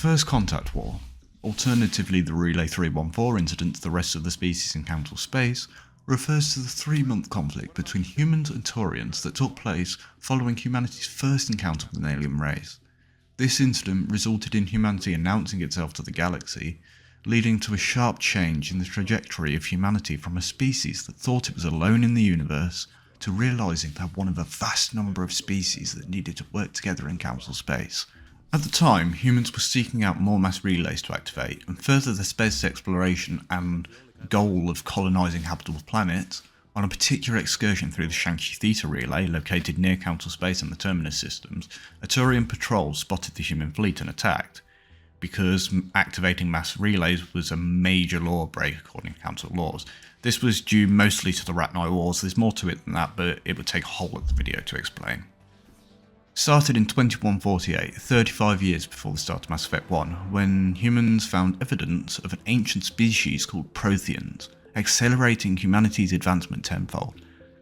First Contact War, alternatively the Relay 314 incident to the rest of the species in council space, refers to the 3-month conflict between humans and turians that took place following humanity's first encounter with an alien race. This incident resulted in humanity announcing itself to the galaxy, leading to a sharp change in the trajectory of humanity from a species that thought it was alone in the universe to realising that one of a vast number of species that needed to work together in council space. At the time, humans were seeking out more mass relays to activate and further their space exploration and goal of colonising habitable planets on a particular excursion through the Shang-Chi Theta relay located near council space and the terminus systems. A Turian patrol spotted the human fleet and attacked, because activating mass relays was a major law break according to council laws. This was due mostly to the Ratnai Wars. There's more to it than that, but it would take a whole of the video to explain. Started in 2148, 35 years before the start of Mass Effect 1, when humans found evidence of an ancient species called Protheans, accelerating humanity's advancement tenfold.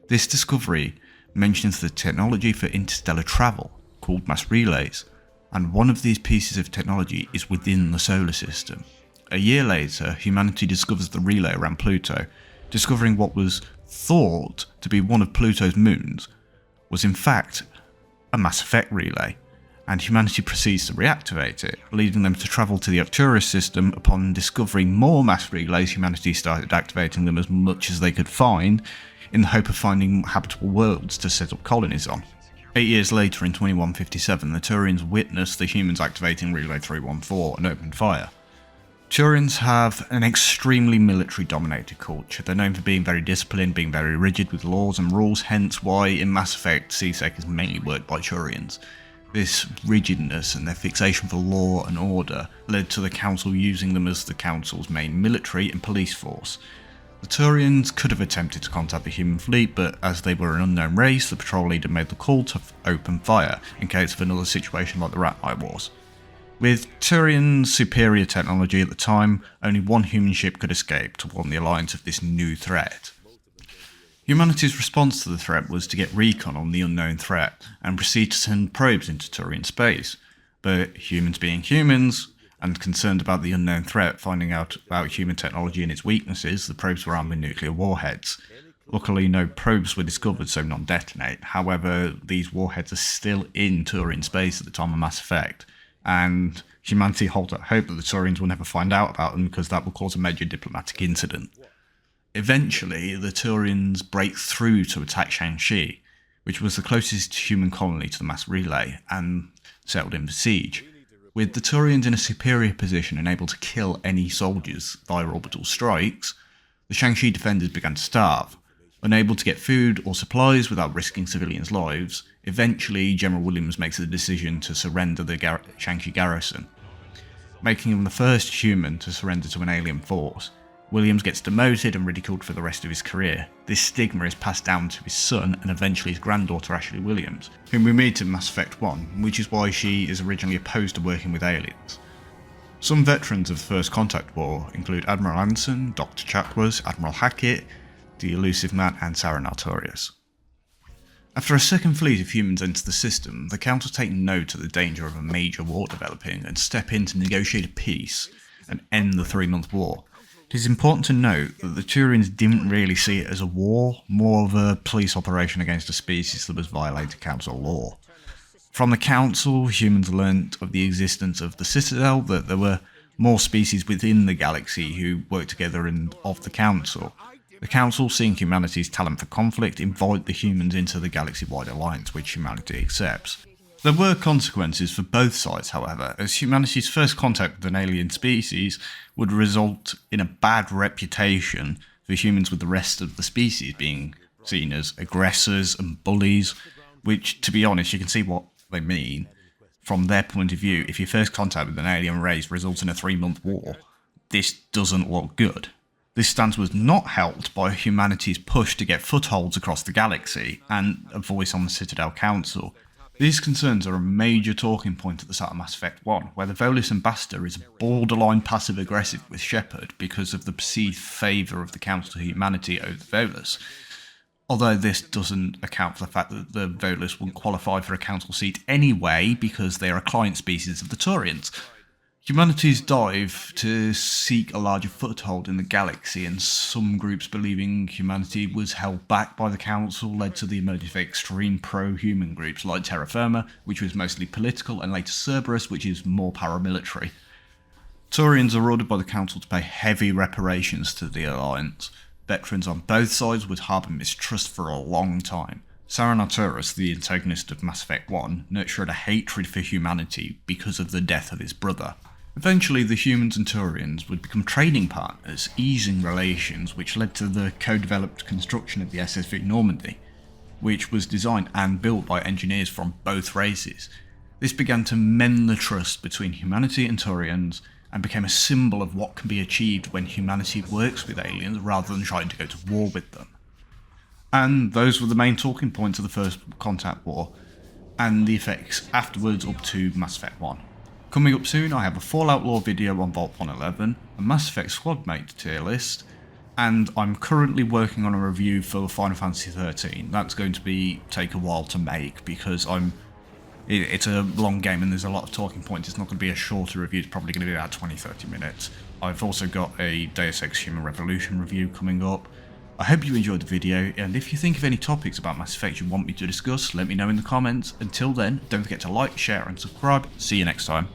This discovery mentions the technology for interstellar travel, called mass relays, and one of these pieces of technology is within the solar system. A year later, humanity discovers the relay around Pluto, discovering what was thought to be one of Pluto's moons was in fact a Mass Effect relay, and humanity proceeds to reactivate it, leading them to travel to the Arcturus system. Upon discovering more mass relays, humanity started activating them as much as they could find, in the hope of finding habitable worlds to set up colonies on. 8 years later, in 2157, the Turians witnessed the humans activating Relay 314 and opened fire. Turians have an extremely military-dominated culture. They're known for being very disciplined, being very rigid with laws and rules, hence why in Mass Effect C-Sec is mainly worked by Turians. This rigidness and their fixation for law and order led to the Council using them as the Council's main military and police force. The Turians could have attempted to contact the human fleet, but as they were an unknown race, the patrol leader made the call to open fire in case of another situation like the Ratnai Wars. With Turian's superior technology at the time, only one human ship could escape to warn the Alliance of this new threat. Humanity's response to the threat was to get recon on the unknown threat and proceed to send probes into Turian space, but humans being humans, and concerned about the unknown threat finding out about human technology and its weaknesses, the probes were armed with nuclear warheads. Luckily, no probes were discovered, so none detonate. However, these warheads are still in Turian space at the time of Mass Effect, and humanity holds out hope that the Turians will never find out about them because that will cause a major diplomatic incident. Eventually, the Turians break through to attack Shang-Chi, which was the closest human colony to the mass relay, and settled in for siege. With the Turians in a superior position and able to kill any soldiers via orbital strikes, the Shang-Chi defenders began to starve. Unable to get food or supplies without risking civilians' lives, eventually General Williams makes the decision to surrender the Shang-Chi garrison, making him the first human to surrender to an alien force. Williams gets demoted and ridiculed for the rest of his career. This stigma is passed down to his son and eventually his granddaughter Ashley Williams, whom we meet in Mass Effect 1, which is why she is originally opposed to working with aliens. Some veterans of the First Contact War include Admiral Anson, Dr. Chakwas, Admiral Hackett, the Elusive Man, and Sarah Artorias. After a second fleet of humans enter the system, the Council take note of the danger of a major war developing and step in to negotiate a peace and end the 3-month war. It is important to note that the Turians didn't really see it as a war, more of a police operation against a species that was violating Council law. From the Council, humans learnt of the existence of the Citadel, that there were more species within the galaxy who worked together and of the Council. The Council, seeing humanity's talent for conflict, invite the humans into the galaxy-wide alliance, which humanity accepts. There were consequences for both sides, however, as humanity's first contact with an alien species would result in a bad reputation for humans, with the rest of the species being seen as aggressors and bullies, which, to be honest, you can see what they mean. From their point of view, if your first contact with an alien race results in a 3-month war, this doesn't look good. This stance was not helped by humanity's push to get footholds across the galaxy and a voice on the Citadel Council. These concerns are a major talking point at the start of Mass Effect 1, where the Volus ambassador is borderline passive-aggressive with Shepard because of the perceived favour of the Council to humanity over the Volus. Although this doesn't account for the fact that the Volus wouldn't qualify for a Council seat anyway because they are a client species of the Turians. Humanity's dive to seek a larger foothold in the galaxy, and some groups believing humanity was held back by the Council, led to the emergence of extreme pro-human groups like Terra Firma, which was mostly political, and later Cerberus, which is more paramilitary. Turians are ordered by the Council to pay heavy reparations to the Alliance. Veterans on both sides would harbour mistrust for a long time. Saren Arturus, the antagonist of Mass Effect 1, nurtured a hatred for humanity because of the death of his brother. Eventually, the humans and Turians would become trading partners, easing relations, which led to the co-developed construction of the SSV Normandy, which was designed and built by engineers from both races. This began to mend the trust between humanity and Turians, and became a symbol of what can be achieved when humanity works with aliens rather than trying to go to war with them. And those were the main talking points of the First Contact War, and the effects afterwards up to Mass Effect 1. Coming up soon, I have a Fallout lore video on Vault 111, a Mass Effect Squadmate tier list, and I'm currently working on a review for Final Fantasy 13. That's going to take a while to make because it's a long game and there's a lot of talking points. It's not going to be a shorter review, it's probably going to be about 20-30 minutes. I've also got a Deus Ex Human Revolution review coming up. I hope you enjoyed the video, and if you think of any topics about Mass Effect you want me to discuss, let me know in the comments. Until then, don't forget to like, share and subscribe. See you next time.